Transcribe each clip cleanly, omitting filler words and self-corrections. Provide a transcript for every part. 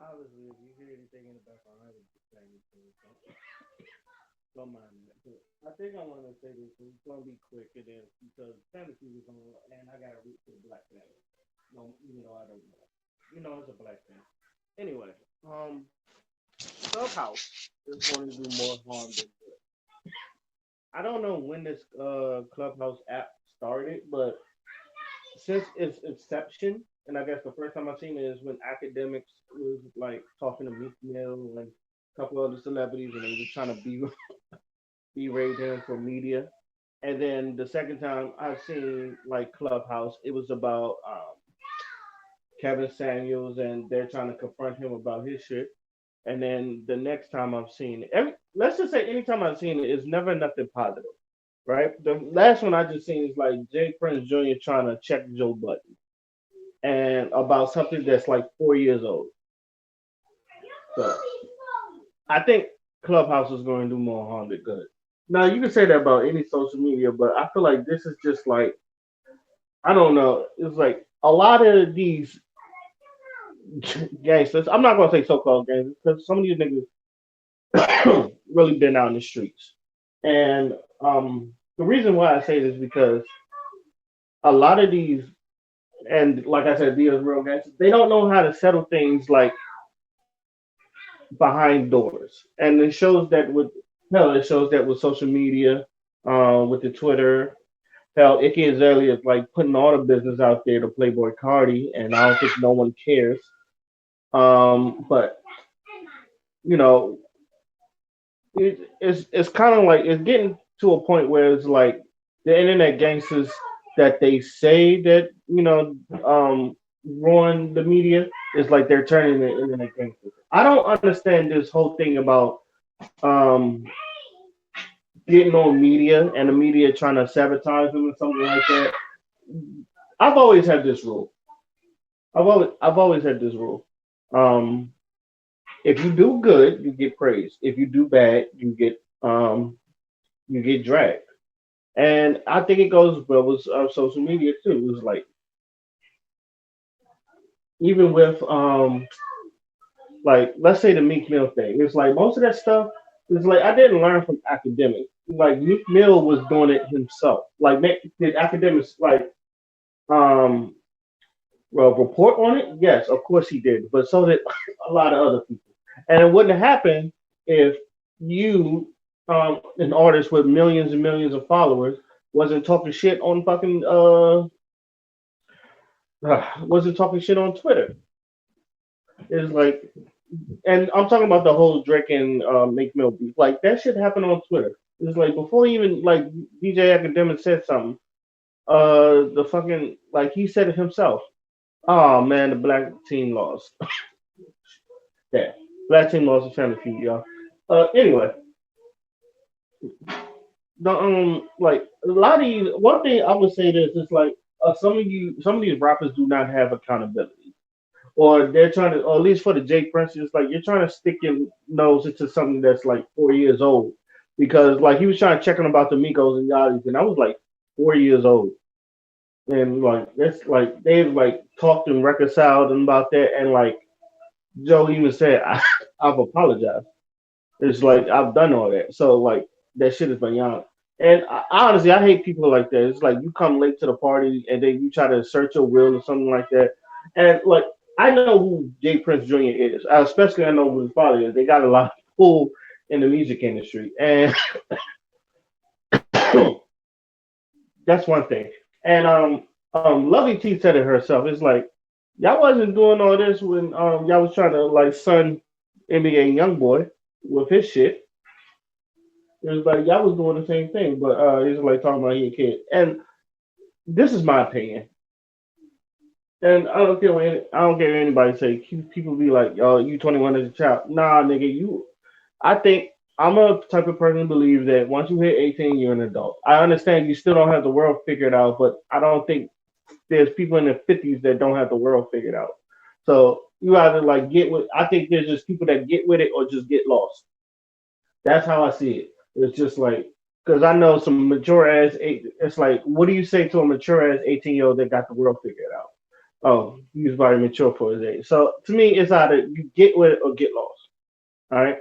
Obviously, if you hear anything in the background, I was just saying this thing, so don't mind that. But I think I want to say this. It's gonna be quick, it is because fantasy was on, and I gotta root for the Black Panther. No, even though I don't know. You know, it's a Black Panther. Anyway, um, Clubhouse is going to do more harm than good. I don't know when this Clubhouse app started, but since its inception, and I guess the first time I seen it is when academics was like talking to Meek Mill and a couple other celebrities, and they was trying to berate him for media. And then the second time I've seen like Clubhouse, it was about Kevin Samuels, and they're trying to confront him about his shit. And then the next time I've seen it, let's just say anytime I've seen it, it's never nothing positive, right? The last one I just seen is like Jay Prince Jr. trying to check Joe Budden and about something that's like 4 years old. So I think Clubhouse is going to do more harm than good. Now you can say that about any social media, but I feel like this is just like I don't know. It's like a lot of these gangsters. I'm not gonna say so-called gangsters because some of these niggas really been out in the streets. And the reason why I say this is because a lot of these, and like I said, these real gangsters, they don't know how to settle things like behind doors. And it shows that with hell, it shows that with social media, with the Twitter. Hell, Icky Azalea is like putting all the business out there to Playboy Cardi, and I don't think no one cares. But you know, it's kind of like it's getting to a point where it's like the internet gangsters that they say that ruin the media is like they're turning the internet gangsters. I don't understand this whole thing about um getting on media and the media trying to sabotage them or something like that. I've always had this rule. I've always had this rule. Um, if you do good, you get praised. If you do bad, you get dragged. And I think it goes well with social media too. It's like even with like let's say the Meek Mill thing. It's like most of that stuff is like I didn't learn from academics. Like Meek Mill was doing it himself. Like did academics like um report on it? Yes, of course he did. But so did a lot of other people. And it wouldn't have happened if you, an artist with millions and millions of followers, wasn't talking shit on fucking wasn't talking shit on Twitter. It's like, and I'm talking about the whole Drake and Meek Mill beef. Like that shit happened on Twitter. It's like before even like DJ Academic said something. The fucking like he said it himself. Oh man, the black team lost. Yeah, black team lost a family feud, y'all. Anyway, the like a lot of these. One thing I would say this is like some of these rappers do not have accountability, or they're trying to, or at least for the Jake Prince, it's like you're trying to stick your nose into something that's like 4 years old, because like he was trying to check on about the Migos and Yachty's, and I was like 4 years old, and like that's like they've like talked and reconciled and about that, and like Joe even said, I've apologized. It's like I've done all that. So like that shit is beyond. And honestly, I hate people like that. It's like you come late to the party and then you try to assert your will or something like that. And like I know who Jay Prince Jr. is. Especially I know who his father is. They got a lot of pull in the music industry, and that's one thing. And Lovely T said it herself. It's like y'all wasn't doing all this when y'all was trying to like son NBA YoungBoy with his shit. It was like y'all was doing the same thing, but he's like talking about he a kid. And this is my opinion. And I don't care what anybody say. People be like, "Oh, you 21 as a child." Nah, nigga, you. I think I'm a type of person who believes that once you hit 18, you're an adult. I understand you still don't have the world figured out, but I don't think there's people in their 50s that don't have the world figured out. So you either like get with. I think there's just people that get with it or just get lost. That's how I see it. It's just like because I know some mature ass eight. It's like, what do you say to a mature ass 18-year-old that got the world figured out? Oh, he's very mature for his age. So to me, it's either you get with it or get lost. All right.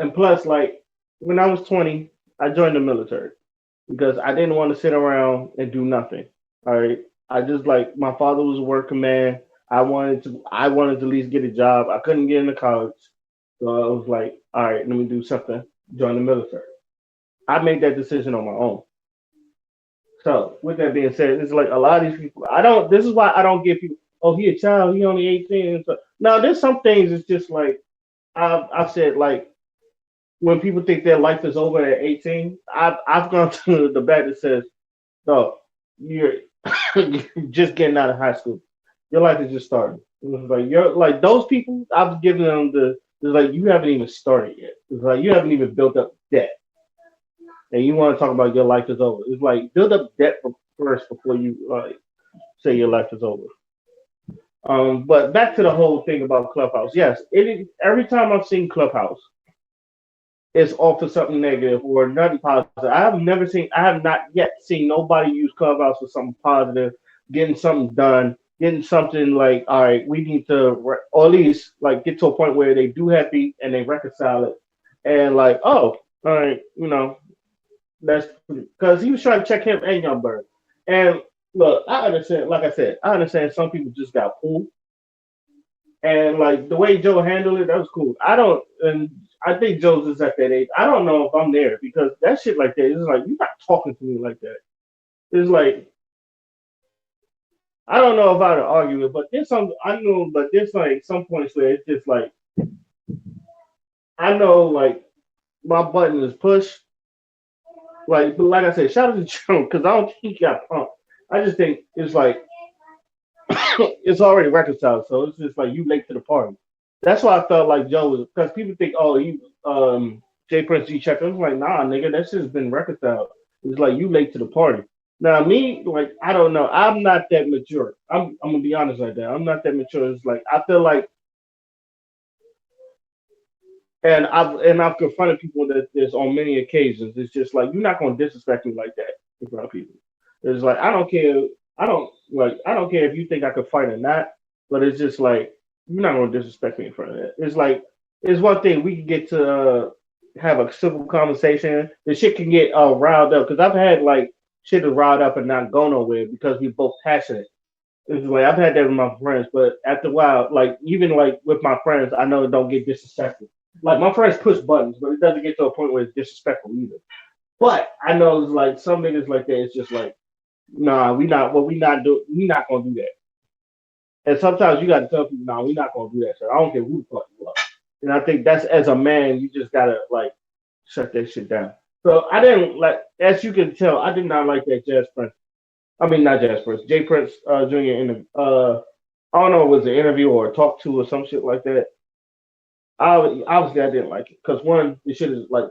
And plus, like when I was 20, I joined the military because I didn't want to sit around and do nothing. All right. I just like my father was a working man. I wanted to at least get a job. I couldn't get into college. So I was like, all right, let me do something. Join the military. I made that decision on my own. So with that being said, it's like a lot of these people. I don't. This is why I don't give people. Oh, he a child. He only 18. So, now there's some things. It's just like I've said. Like when people think their life is over at 18, I've gone to the back that says, no, you're you're just getting out of high school. Your life is just starting. It's like you're like those people. I've given them the. It's like you haven't even started yet. It's like you haven't even built up debt, and you want to talk about your life is over. It's like build up debt first before you say your life is over. But back to the whole thing about Clubhouse. Yes, every time I've seen Clubhouse, it's all for something negative or nothing positive. I have not yet seen nobody use Clubhouse for something positive, getting something done, getting something like, all right, we need to, or at least like get to a point where they do happy and they reconcile it, and like, oh, all right, that's because he was trying to check him and Youngberg. And look, I understand. Like I said, I understand some people just got pulled, and like the way Joe handled it, that was cool. I don't, and I think Joe's is at that age. I don't know if I'm there because that shit like that is like you're not talking to me like that. It's like I don't know if I'd argue it, but there's some I know, but there's like some points where it's just like I know like my button is pushed. Like, but like I said, shout out to Joe because I don't think he got pumped. I just think it's like it's already reconciled, so it's just like you late to the party. That's why I felt like Joe was because people think, oh, he Jay Prince G check. I was like, nah, nigga, that shit's been reconciled. It's like you late to the party. Now me, like, I don't know. I'm not that mature. I'm gonna be honest like that. I'm not that mature. It's like I feel like and I've confronted people that this on many occasions. It's just like you're not gonna disrespect me like that in front of people. It's like I don't care. I don't care if you think I could fight or not. But it's just like you're not gonna disrespect me in front of that. It's like it's one thing we can get to have a civil conversation. The shit can get riled up because I've had like shit is riled up and not go nowhere because we both passionate. It's like I've had that with my friends, but after a while, like even like with my friends, I know it don't get disrespectful. Like my friends push buttons, but it doesn't get to a point where it's disrespectful either. But I know it's like some niggas like that. It's just like, nah, we not. Well, we not gonna do that. And sometimes you got to tell people, nah, we not gonna do that. So I don't care who the fuck you are. And I think that's as a man, you just gotta like shut that shit down. So I didn't like, as you can tell, I did not like that Jazz Prince. I mean, not Jazz Prince, Jay Prince Jr. in the I don't know, if it was an interview or a talk to or some shit like that. Obviously, I didn't like it because one, the shit is like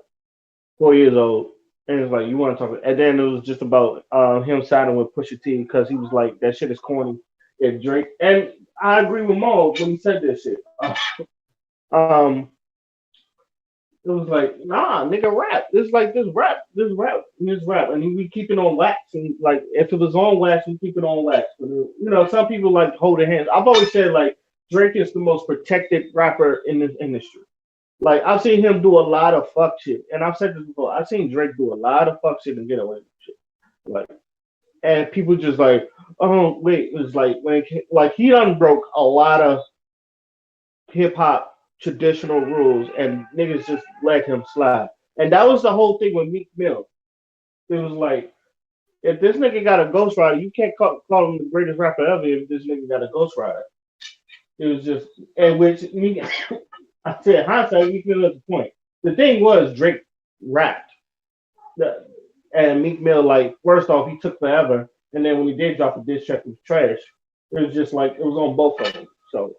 4 years old, and it's like you want to talk. And then it was just about him signing with Pusha T because he was like that shit is corny. And Drake, and I agree with Mo when he said this shit. Um, it was like, nah, nigga, rap. This like this rap, and we keep it on wax. And like, if it was on wax, we keep it on wax. But, some people like hold their hands. I've always said like Drake is the most protected rapper in this industry. Like I've seen him do a lot of fuck shit, and I've said this before. I've seen Drake do a lot of fuck shit and get away with shit. Like, and people just like, oh wait, it was like like he done broke a lot of hip hop traditional rules, and niggas just let him slide. And that was the whole thing with Meek Mill. It was like, if this nigga got a ghostwriter, you can't call him the greatest rapper ever if this nigga got a ghostwriter. It was just, and which Meek, I said hindsight, Meek Mill is the point. The thing was Drake rapped, The- and Meek Mill like first off he took forever, and then when he did drop a diss track, it was trash. It was just like it was on both of them. So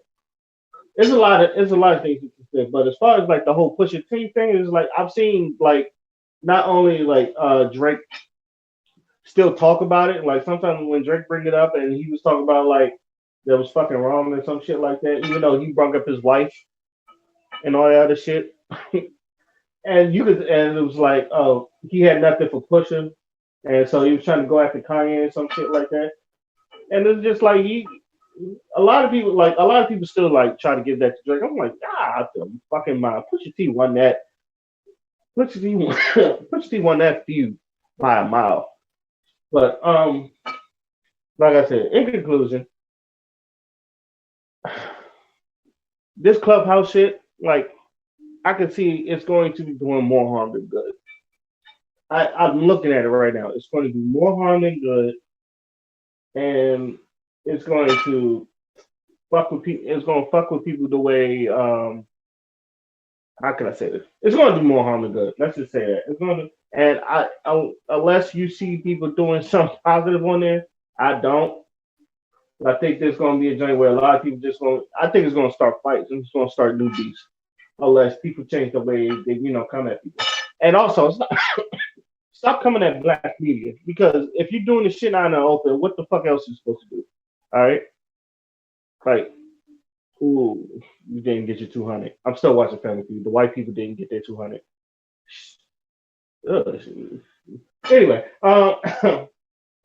it's a lot of things you can say. But as far as like the whole Pusha T thing is like I've seen like not only like Drake still talk about it. Like sometimes when Drake bring it up and he was talking about like that was fucking wrong and some shit like that, even though he brought up his wife and all that other shit. And it was like, he had nothing for Pusha, and so he was trying to go after Kanye and some shit like that. And it's just like a lot of people still like try to give that to Drake. I'm like, ah, the fucking mind. Pusha T won that. Pusha T won, Pusha T won that feud by a mile. But like I said, in conclusion, this clubhouse shit, like I can see it's going to be doing more harm than good. I'm looking at it right now. It's going to do more harm than good, and it's going to fuck with people. It's going to fuck with people the way how can I say this? It's going to do more harm than good. Let's just say that it's going to. And unless you see people doing something positive on there, I don't. I think there's going to be a joint where a lot of people just going. I think it's going to start fights and it's going to start new beefs, unless people change the way they come at people. And also, stop coming at black media because if you're doing this shit out in the open, what the fuck else are you supposed to do? All right, like, ooh, you didn't get your 200. I'm still watching Family Feud. The white people didn't get their 200. Ugh. Anyway,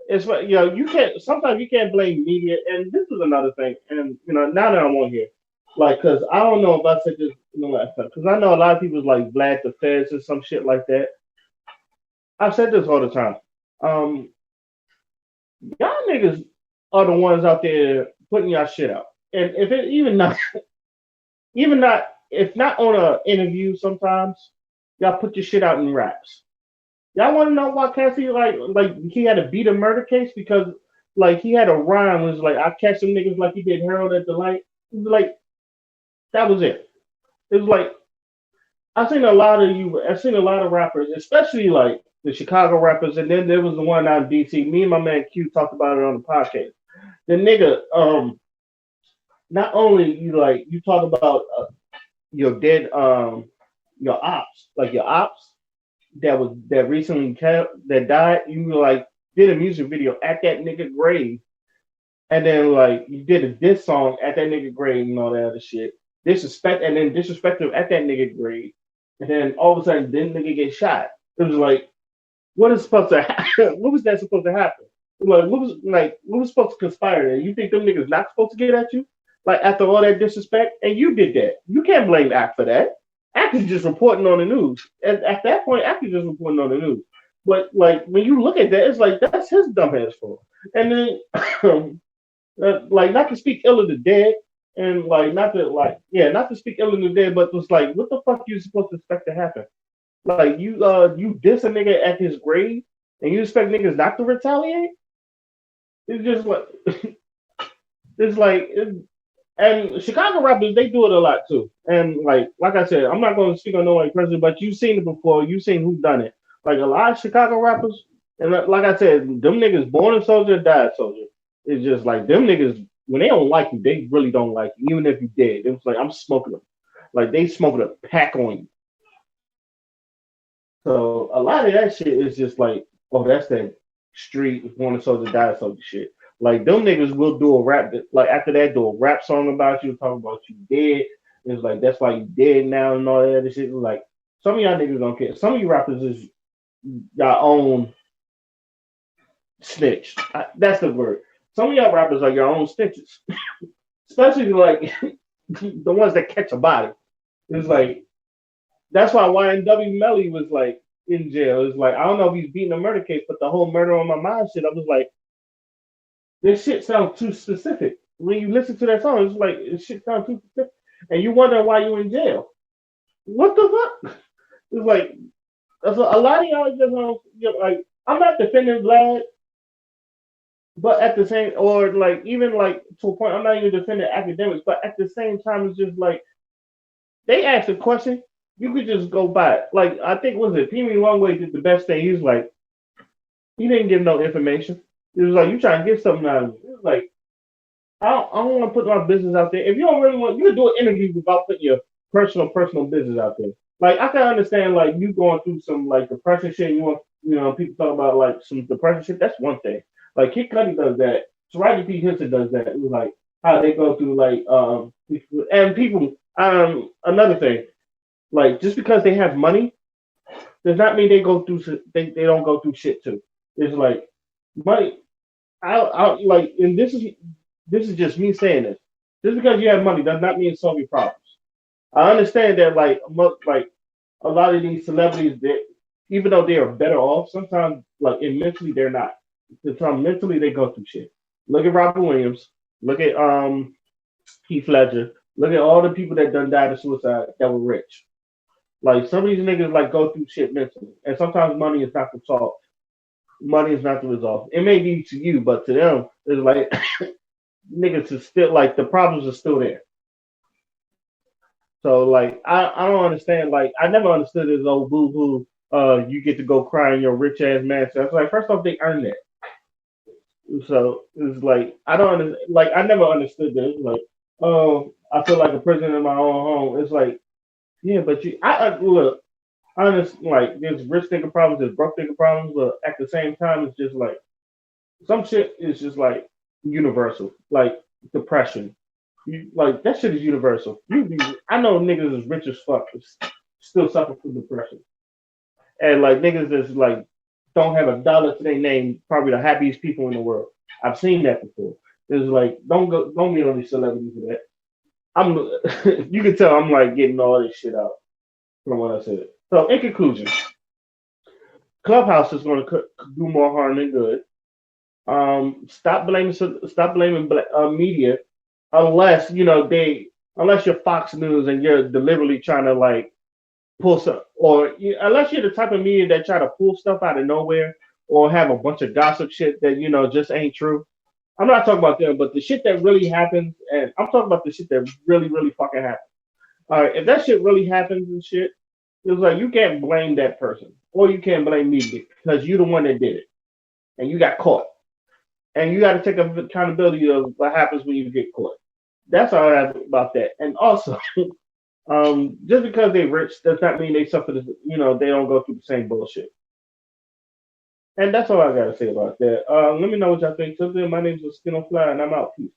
it's you can't. Sometimes you can't blame media, and this is another thing. And now that I'm on here, like, cause I don't know if I said this last time, cause I know a lot of people's like Vlad the Feds or some shit like that. I've said this all the time. Um, y'all niggas are the ones out there putting y'all shit out, and if it even not, if not on a interview, sometimes y'all put your shit out in raps. Y'all want to know why Cassie like he had to beat a murder case because like he had a rhyme was like I catch some niggas like he did Harold at the light. It was like that was it. It was like I've seen a lot of rappers, especially like the Chicago rappers, and then there was the one out in DC. Me and my man Q talked about it on the podcast. The nigga, not only you talk about your dead your ops that recently that died. You like did a music video at that nigga grave, and then like you did a diss song at that nigga grave and all that other shit. Disrespect him at that nigga grave, and then all of a sudden, then nigga get shot. It was like, what is supposed to happen? What was that supposed to happen? What was supposed to conspire there? You think them niggas not supposed to get at you? Like after all that disrespect, and you did that. You can't blame Act for that. Act is just reporting on the news. And at that point, Act is just reporting on the news. But like when you look at that, it's like that's his dumbass fault. And then like not to speak ill of the dead, and like not to speak ill of the dead, but it's like what the fuck you supposed to expect to happen? Like you diss a nigga at his grave, and you expect niggas not to retaliate? It's just like it's like and Chicago rappers they do it a lot too. And like I said, I'm not going to speak on no one person, but you've seen it before. You've seen who done it. Like a lot of Chicago rappers, and like I said, them niggas born a soldier, died a soldier. It's just like them niggas when they don't like you, they really don't like you. Even if you did, it was like I'm smoking them. Like they smoking a pack on you. So a lot of that shit is just like, oh, that's that street born a soldier, died a soldier shit. Like them niggas will do a rap like after that do a rap song about you, talk about you dead. It's like that's why you dead now and all that other shit. Like some of y'all niggas don't care. Some of you rappers is y'all own snitch. That's the word. Some of y'all rappers are your own snitches, especially like the ones that catch a body. It's like that's why YNW Melly was like in jail. It's like I don't know if he's beating a murder case, but the whole murder on my mind shit, I was like, this shit sounds too specific. When you listen to that song, it's like this shit sounds too specific, and you wonder why you in jail. What the fuck? It's like a lot of y'all just don't like. I'm not defending Vlad, but at the same, or like even like to a point, I'm not even defending academics, but at the same time, it's just like they asked a question, you could just go by it. Like I think was it Pee Wee Longway did the best thing. He was like, he didn't give no information. It was like you trying to get something out of it. It was like I don't want to put my business out there. If you don't really want, you can do an interview without putting your personal business out there. Like I can understand like you going through some like depression shit. You want people talk about like some depression shit. That's one thing. Like Kid Cudi does that. Taraji P Henson does that. It was like how they go through like and people another thing like just because they have money does not mean they go through they don't go through shit too. It's like money. I like, and this is just me saying this. Just because you have money does not mean solve your problems. I understand that, like, like a lot of these celebrities, that even though they are better off, sometimes, like, and mentally they're not. Sometimes mentally they go through shit. Look at Robert Williams. Look at Heath Ledger. Look at all the people that done died of suicide that were rich. Like, some of these niggas like go through shit mentally, and sometimes money is not the solve. Money is not the result. It may be to you, but to them, it's like niggas is still like the problems are still there. So like I don't understand. Like, I never understood this old boo hoo. You get to go cry in your rich ass mansion. It's like, first off, they earned that. So it's like I don't like I never understood this. Like, oh, I feel like a prisoner in my own home. It's like, yeah, but I look. I understand, like, there's rich nigga problems, there's broke nigga problems, but at the same time, it's just like some shit is just like universal, like depression. Like, that shit is universal. I know niggas is rich as fuck, still suffer from depression, and like niggas that's like don't have a dollar to their name, probably the happiest people in the world. I've seen that before. It's like, don't get on these celebrities for that. I'm you can tell I'm like getting all this shit out from what I said. So in conclusion, Clubhouse is going to do more harm than good. Stop blaming media, unless unless you're Fox News and you're deliberately trying to like pull some, or unless you're the type of media that try to pull stuff out of nowhere or have a bunch of gossip shit that just ain't true. I'm not talking about them, but the shit that really happens, and I'm talking about the shit that really, really fucking happens. All right, if that shit really happens and shit, it's like you can't blame that person, or you can't blame media because you're the one that did it and you got caught, and you got to take accountability of what happens when you get caught. That's all I have about that. And also, just because they're rich does not mean they suffer. They don't go through the same bullshit. And that's all I gotta say about that. Let me know what y'all think. Till then, my name is Skin on Fly, and I'm out. Peace.